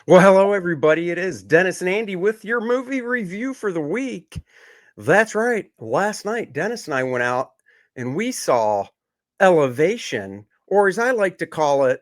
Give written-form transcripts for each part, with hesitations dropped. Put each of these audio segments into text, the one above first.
Well, hello, everybody. It is Dennis and Andy with your movie review for the week. That's right. Last night, Dennis and I went out and we saw Elevation, or as I like to call it,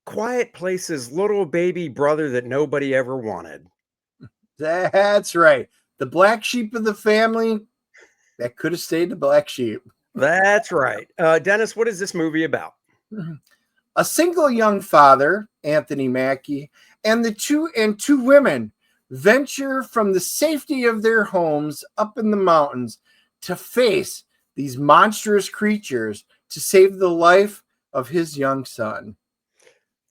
Quiet Place's little baby brother that nobody ever wanted. That's right. The black sheep of the family that could have stayed the black sheep. That's right. Dennis, what is this movie about? A single young father, Anthony Mackie, and two women venture from the safety of their homes up in the mountains to face these monstrous creatures to save the life of his young son.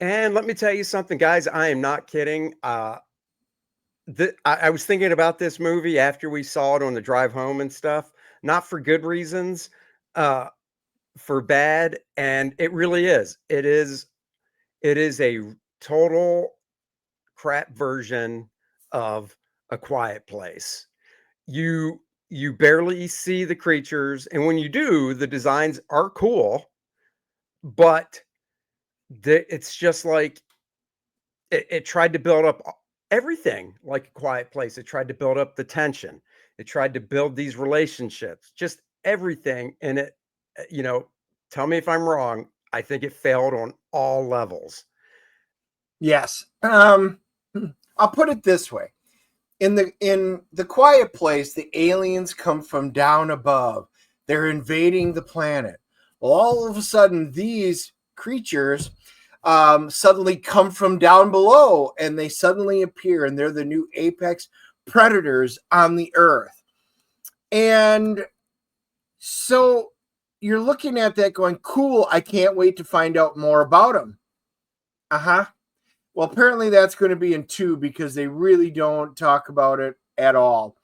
And let me tell you something, guys. I am not kidding. I was thinking about this movie after we saw it on the drive home and stuff, not for good reasons. Uh, for bad, and it really is. It is a total crap version of A Quiet Place. You you barely see the creatures, and when you do, the designs are cool, but it's just like it tried to build up everything like A Quiet Place. It tried to build up the tension. It tried to build these relationships, just everything, and you know, tell me if I'm wrong. I think it failed on all levels. Yes. I'll put it this way. In the quiet place, the aliens come from down above. They're invading the planet. Well, all of a sudden, these creatures suddenly come from down below, and they suddenly appear, and they're the new apex predators on the earth. And so you're looking at that, going, "Cool! I can't wait to find out more about them." Uh huh. Well, apparently that's going to be in two because they really don't talk about it at all.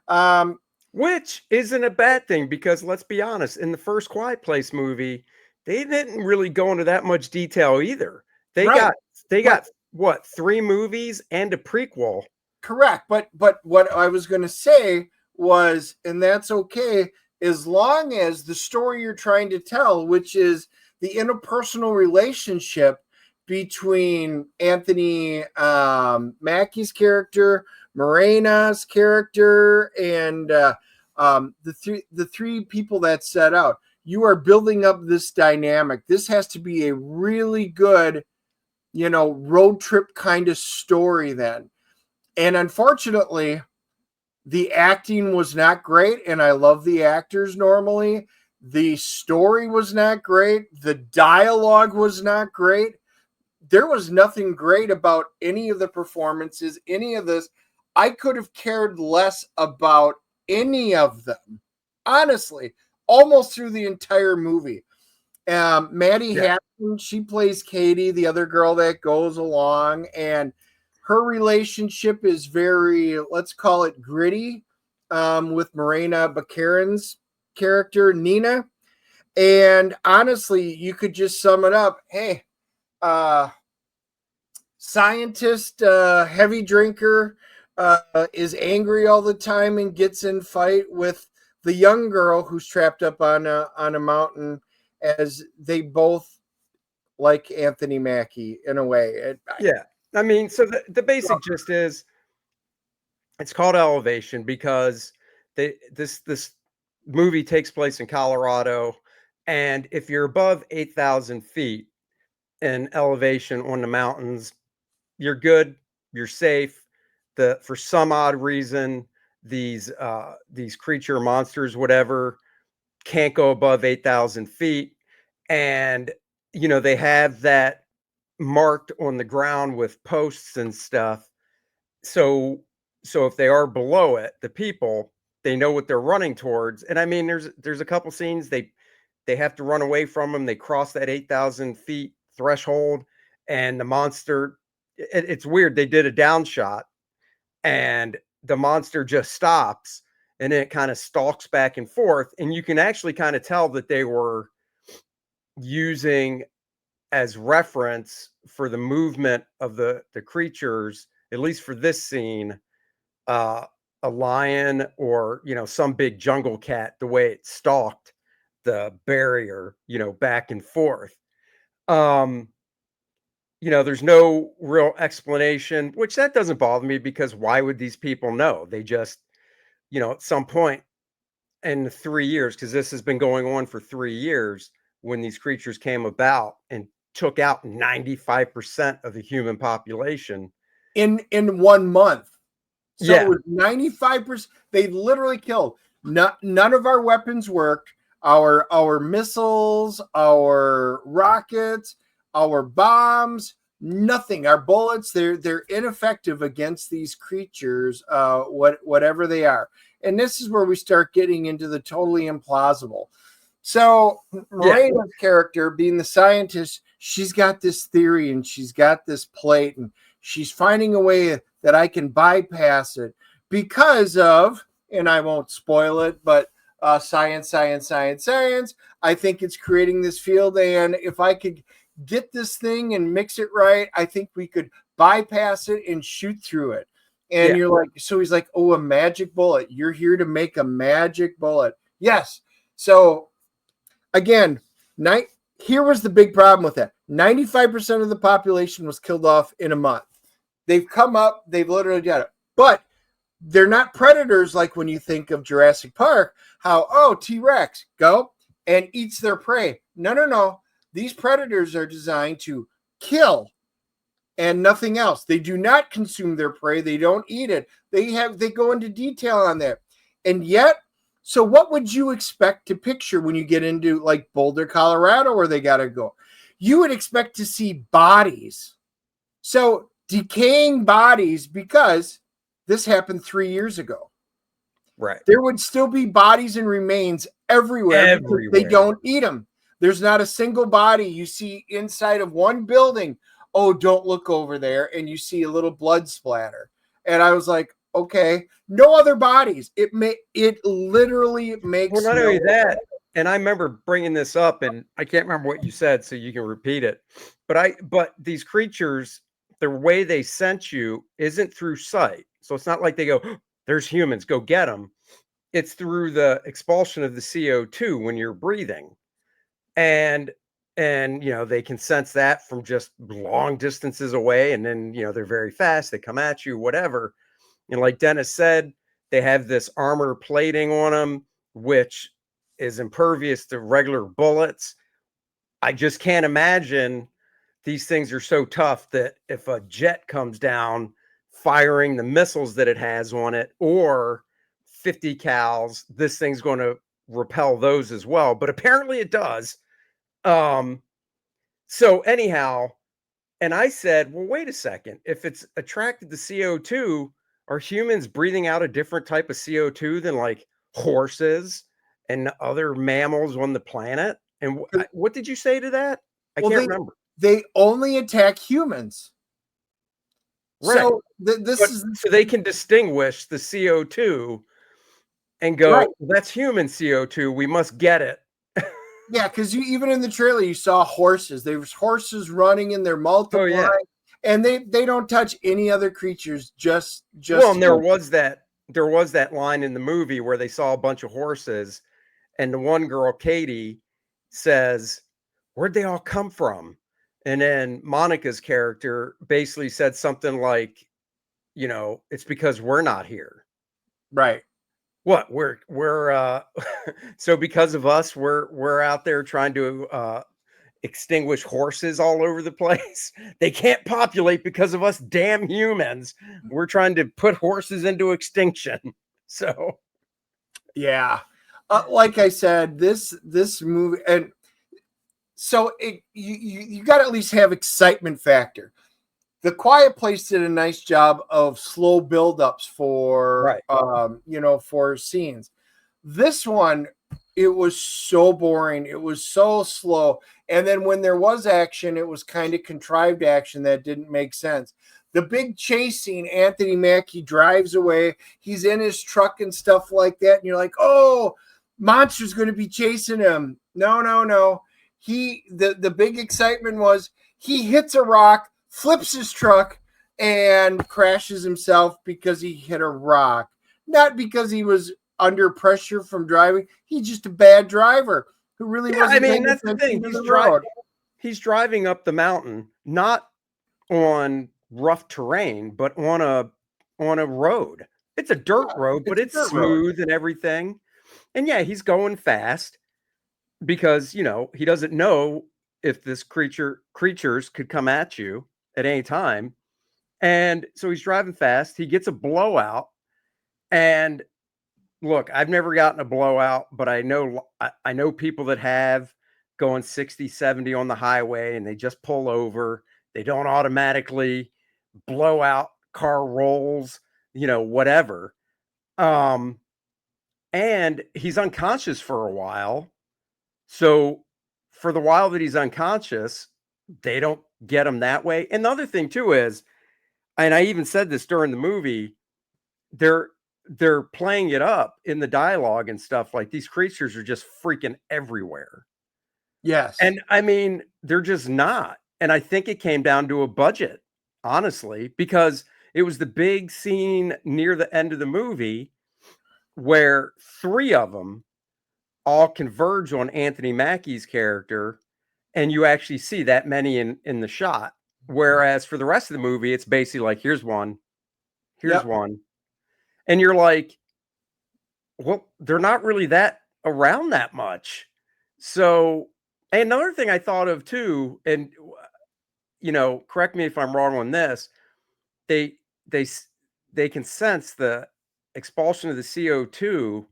Um, Which isn't a bad thing because let's be honest, in the first Quiet Place movie, they didn't really go into that much detail either. They right, got they but got what, 3 movies and a prequel. correct. But what I was going to say was, and that's okay as long as the story you're trying to tell, which is the interpersonal relationship between Anthony Mackie's character, Morena's character, and the three people that set out. You are building up this dynamic. This has to be a really good, road trip kind of story then. And unfortunately, the acting was not great, and I love the actors normally. The story was not great. The dialogue was not great. There was nothing great about any of the performances, any of this. I could have cared less about any of them, honestly, almost through the entire movie. Maddie Yeah. Hatton, she plays Katie, the other girl that goes along, and her relationship is very, let's call it gritty, with Morena Baccarin's character, Nina. And honestly, you could just sum it up. Hey, uh, scientist, heavy drinker, is angry all the time and gets in fight with the young girl who's trapped up on a mountain, as they both like Anthony Mackie in a way. Yeah. I mean, so the basic gist is it's called Elevation because this movie takes place in Colorado, and if you're above 8,000 feet in elevation on the mountains, you're good, you're safe. For some odd reason, these creature monsters, whatever, can't go above 8,000 feet, and they have that marked on the ground with posts and stuff. So so if they are below it, the people, they know what they're running towards. And I mean, there's a couple scenes they have to run away from them. They cross that 8,000 feet threshold, and the monster. It's weird. They did a down shot, and the monster just stops, and then it kind of stalks back and forth, and you can actually kind of tell that they were using as reference for the movement of the creatures, at least for this scene, uh, a lion or some big jungle cat, the way it stalked the barrier, back and forth. Um, there's no real explanation, which that doesn't bother me because why would these people know? They just, at some point in the 3 years, because this has been going on for 3 years, when these creatures came about and took out 95% of the human population. In 1 month. So Yeah. it was 95%. They literally killed. None of our weapons worked. Our missiles, our rockets, our bombs, nothing. Our bullets, they're ineffective against these creatures, whatever they are. And this is where we start getting into the totally implausible. So Morena's character, being the scientist, she's got this theory and she's got this plate, and she's finding a way that I can bypass it because of, and I won't spoil it, but science. I think it's creating this field, and if I could get this thing and mix it right, I think we could bypass it and shoot through it. And you're like, so he's like, oh, a magic bullet. You're here to make a magic bullet. Yes. So again, here was the big problem with that. 95% of the population was killed off in a month. They've come up, they've literally got it. But they're not predators like when you think of Jurassic Park, how, T-Rex, go and eats their prey. No. These predators are designed to kill and nothing else. They do not consume their prey. They don't eat it. They go into detail on that. And yet, so what would you expect to picture when you get into like Boulder, Colorado, where they got to go? You would expect to see bodies. So decaying bodies, because this happened 3 years ago. Right. There would still be bodies and remains everywhere. Because they don't eat them. There's not a single body you see inside of one building. Oh, don't look over there. And you see a little blood splatter. And I was like, okay, no other bodies. It literally makes. Well, not only that, and I remember bringing this up, and I can't remember what you said, so you can repeat it. But these creatures, the way they sense you isn't through sight. So it's not like they go, there's humans, go get them. It's through the expulsion of the CO2 when you're breathing. And they can sense that from just long distances away. And then, they're very fast. They come at you, whatever. And like Dennis said, they have this armor plating on them, which is impervious to regular bullets. I just can't imagine these things are so tough that if a jet comes down firing the missiles that it has on it, or 50 cals, this thing's going to repel those as well. But apparently it does. So anyhow, and I said, well, wait a second. If it's attracted to CO2, are humans breathing out a different type of CO2 than like horses and other mammals on the planet? And what did you say to that? I can't remember. They only attack humans. Right. So so they can distinguish the CO2 and go, right, that's human CO2. We must get it. Yeah, because even in the trailer, you saw horses. There was horses running and they're multiplying. Oh, yeah. And they don't touch any other creatures. Just well, and there was that line in the movie where they saw a bunch of horses, and the one girl, Katie, says, "Where'd they all come from?" And then Monica's character basically said something like, it's because we're not here. Right. What? We're so because of us, we're out there trying to extinguish horses all over the place. They can't populate because of us damn humans. We're trying to put horses into extinction. So yeah, like I said, this movie, and so you got to at least have excitement factor. The Quiet Place did a nice job of slow buildups for for scenes. This one, it was so boring. It was so slow. And then when there was action, it was kind of contrived action that didn't make sense. The big chase scene, Anthony Mackie drives away. He's in his truck and stuff like that. And you're like, oh, monster's going to be chasing him. No. The big excitement was he hits a rock, flips his truck, and crashes himself because he hit a rock. Not because he was under pressure from driving. He's just a bad driver who really wasn't. I mean, that's the thing. He's driving up the mountain, not on rough terrain, but on a road. It's a dirt Yeah, road, but it's a it's dirt road. smooth and everything. And yeah, he's going fast because, he doesn't know if this creatures could come at you at any time. And so he's driving fast. He gets a blowout. And look, I've never gotten a blowout, but I know people that have, going 60, 70 on the highway, and they just pull over. They don't automatically blow out, car rolls, whatever. Um, and he's unconscious for a while. So for the while that he's unconscious, they don't get him that way. And the other thing too is, and I even said this during the movie, they're they're playing it up in the dialogue and stuff, like these creatures are just freaking everywhere. Yes. And I mean, they're just not. And I think it came down to a budget, honestly, because it was the big scene near the end of the movie where three of them all converge on Anthony Mackie's character, and you actually see that many in the shot. Whereas for the rest of the movie, it's basically like, here's Yep. one. And you're like, well, they're not really that around that much. So, and another thing I thought of too, and correct me if I'm wrong on this, they they s- they can sense the expulsion of the CO2.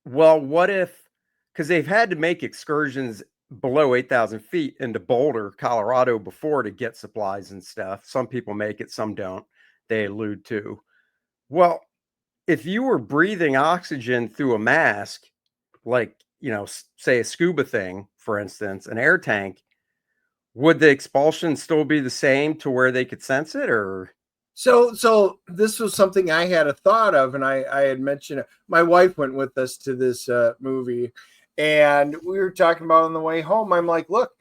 Well, what if, because they've had to make excursions below 8,000 feet into Boulder, Colorado before to get supplies and stuff. Some people make it, some don't. They allude to. Well, if you were breathing oxygen through a mask, like, say a scuba thing, for instance, an air tank, would the expulsion still be the same to where they could sense it, or? So this was something I had a thought of, and I had mentioned it. My wife went with us to this movie, and we were talking about on the way home. I'm like, look,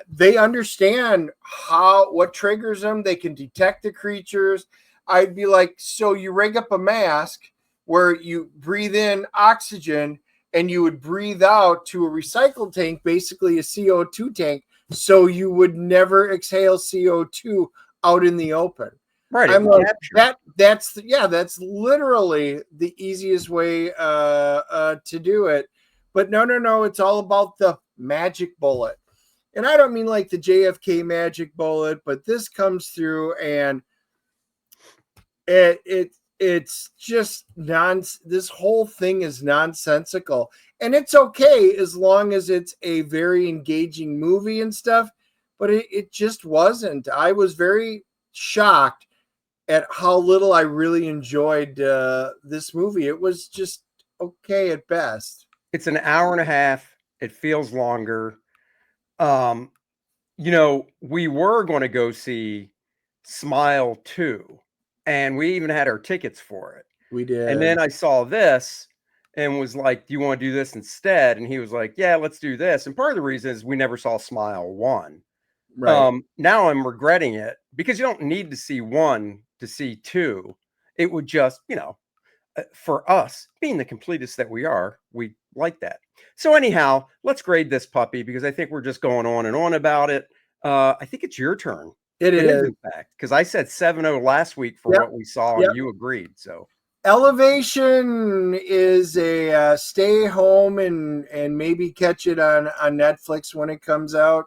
they understand what triggers them. They can detect the creatures. I'd be like, so you rig up a mask where you breathe in oxygen and you would breathe out to a recycle tank, basically a CO2 tank, so you would never exhale CO2 out in the open. Right, it I'm would like, capture. that's literally the easiest way to do it. But no, it's all about the magic bullet. And I don't mean like the JFK magic bullet, but this comes through and it's just this whole thing is nonsensical. And it's okay as long as it's a very engaging movie and stuff, but it just wasn't. I was very shocked at how little I really enjoyed this movie. It was just okay at best. It's an hour and a half. It feels longer. Um, we were going to go see Smile 2, and we even had our tickets for it. We And did. then I saw this and was like, "Do you want to do this instead?" And he was like, "Yeah, let's do this." And part of the reason is we never saw Smile 1. Right. Now I'm regretting it because you don't need to see 1 to see 2. It would just, for us, being the completists that we are, we like that. So anyhow, let's grade this puppy because I think we're just going on and on about it. I think it's your turn. It It is, is. in fact, because I said 7-0 last week for Yep. what we saw, and Yep. you agreed. So Elevation is a stay home and maybe catch it on Netflix when it comes out.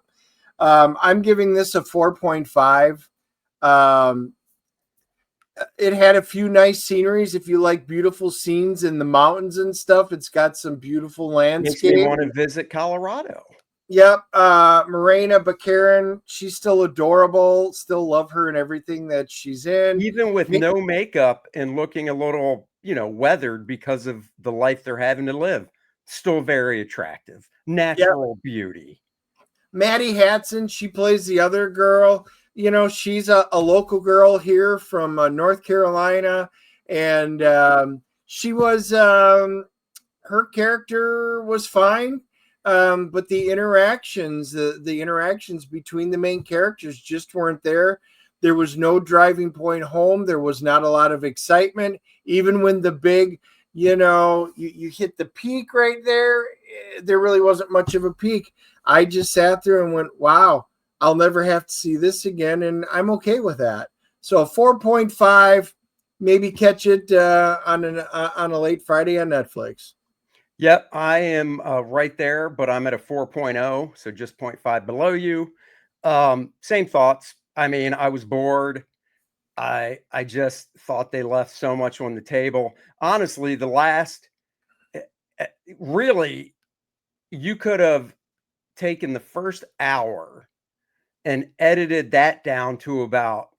I'm giving this a 4.5. Um, it had a few nice sceneries. If you like beautiful scenes in the mountains and stuff, it's got some beautiful makes me landscape. want to visit Colorado. Yep. Morena Baccarin, she's still adorable. Still love her and everything that she's in. Even with no makeup and looking a little, weathered because of the life they're having to live. Still very attractive. Yep. Natural beauty. Maddie Hatson, she plays the other girl. She's a local girl here from North Carolina. And she was, her character was fine. But the interactions between the main characters just weren't there. There was no driving point home. There was not a lot of excitement. Even when the big, you hit the peak right there, there really wasn't much of a peak. I just sat there and went, wow, I'll never have to see this again, and I'm okay with that. So 4.5, maybe catch it on a late Friday on Netflix. Yep, I am right there, but I'm at a 4.0, so just 0.5 below you. Same thoughts. I mean, I was bored. I just thought they left so much on the table. Honestly, the last eh, eh, really, you could have taken the first hour and edited that down to about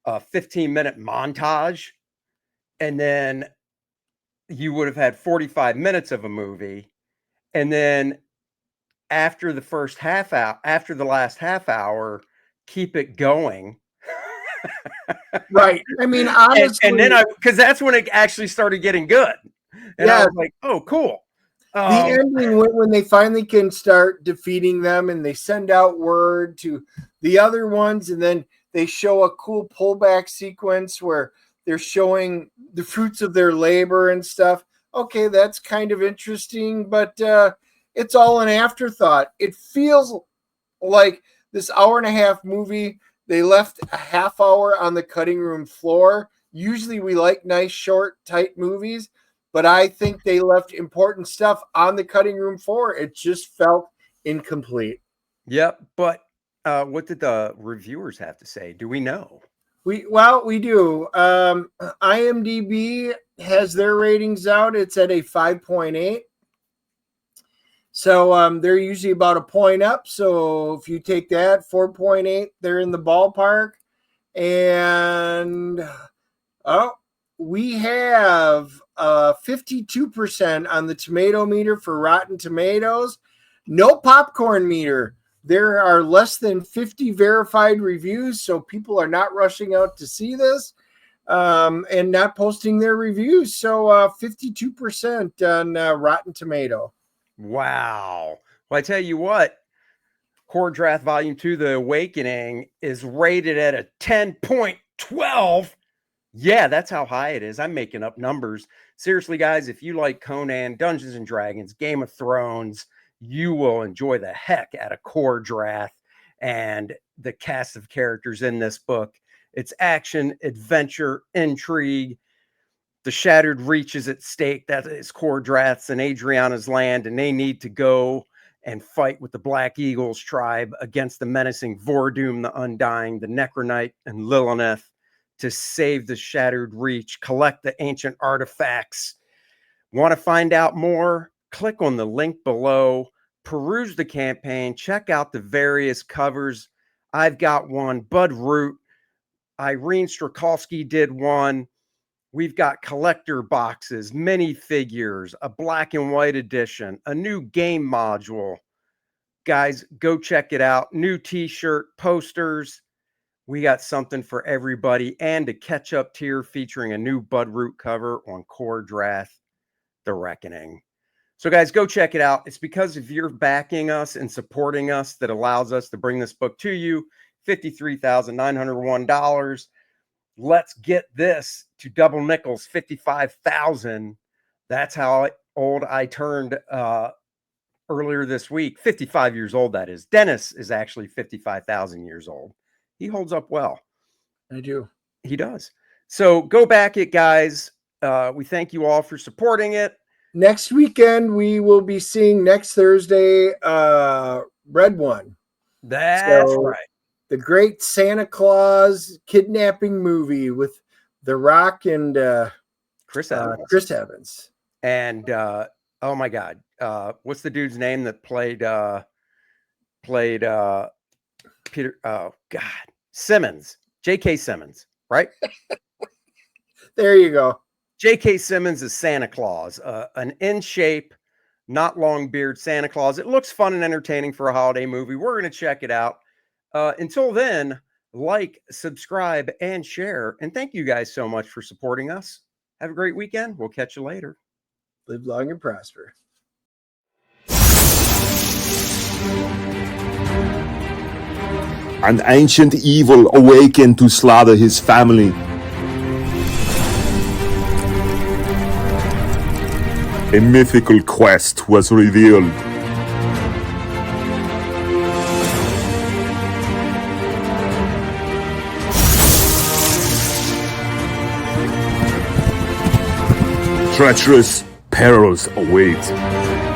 a 15-minute montage, and then you would have had 45 minutes of a movie. And then after the first half hour, after the last half hour, keep it going. Right. I mean, And honestly, then because that's when it actually started getting good. And I yeah, was like, oh, cool. the ending when they finally can start defeating them and they send out word to the other ones, and then they show a cool pullback sequence where they're showing the fruits of their labor and stuff. Okay, that's kind of interesting, but it's all an afterthought. It feels like this hour and a half movie, they left a half hour on the cutting room floor. Usually we like nice, short, tight movies, but I think they left important stuff on the cutting room floor. It just felt incomplete. Yep. But what did the reviewers have to say? Do we know? We do. IMDb has their ratings out. It's at a 5.8. So they're usually about a point up. So if you take that 4.8, they're in the ballpark. And we have 52% on the tomato meter for Rotten Tomatoes. No popcorn meter. There are less than 50 verified reviews, so people are not rushing out to see this and not posting their reviews. So 52% on Rotten Tomato. Wow. Well, I tell you what, Kor-Drath Volume 2, The Awakening, is rated at a 10.12. Yeah, that's how high it is. I'm making up numbers. Seriously, guys, if you like Conan, Dungeons and Dragons, Game of Thrones, you will enjoy the heck out of Kor-Drath and the cast of characters in this book. It's action, adventure, intrigue. The Shattered Reach is at stake. That is Kor-Drath's and Adriana's land, and they need to go and fight with the Black Eagles tribe against the menacing Vordum, the Undying, the Necronite, and Lilith to save the Shattered Reach, collect the ancient artifacts. Want to find out more? Click on the link below, peruse the campaign, check out the various covers. I've got one. Bud Root, Irene Strakowski did one. We've got collector boxes, minifigures, a black and white edition, a new game module. Guys, go check it out. New t-shirt, posters. We got something for everybody, and a catch-up tier featuring a new Bud Root cover on Kor-Drath, The Reckoning. So guys, go check it out. It's because of your backing us and supporting us that allows us to bring this book to you. $53,901. Let's get this to double nickels, 55,000. That's how old I turned earlier this week. 55 years old, that is. Dennis is actually 55,000 years old. He holds up well. I do. He does. So go back it, guys. We thank you all for supporting it. Next weekend, we will be seeing next Thursday, Red One. That's right. The Great Santa Claus Kidnapping Movie with The Rock and Chris Evans. Chris Evans. And oh my God, what's the dude's name that played Peter? Oh God, Simmons, J.K. Simmons, right? There you go. J.K. Simmons is Santa Claus, an in shape, not long beard Santa Claus. It looks fun and entertaining for a holiday movie. We're going to check it out. Until then, like, subscribe, and share. And thank you guys so much for supporting us. Have a great weekend. We'll catch you later. Live long and prosper. An ancient evil awakened to slaughter his family. A mythical quest was revealed. treacherous perils await.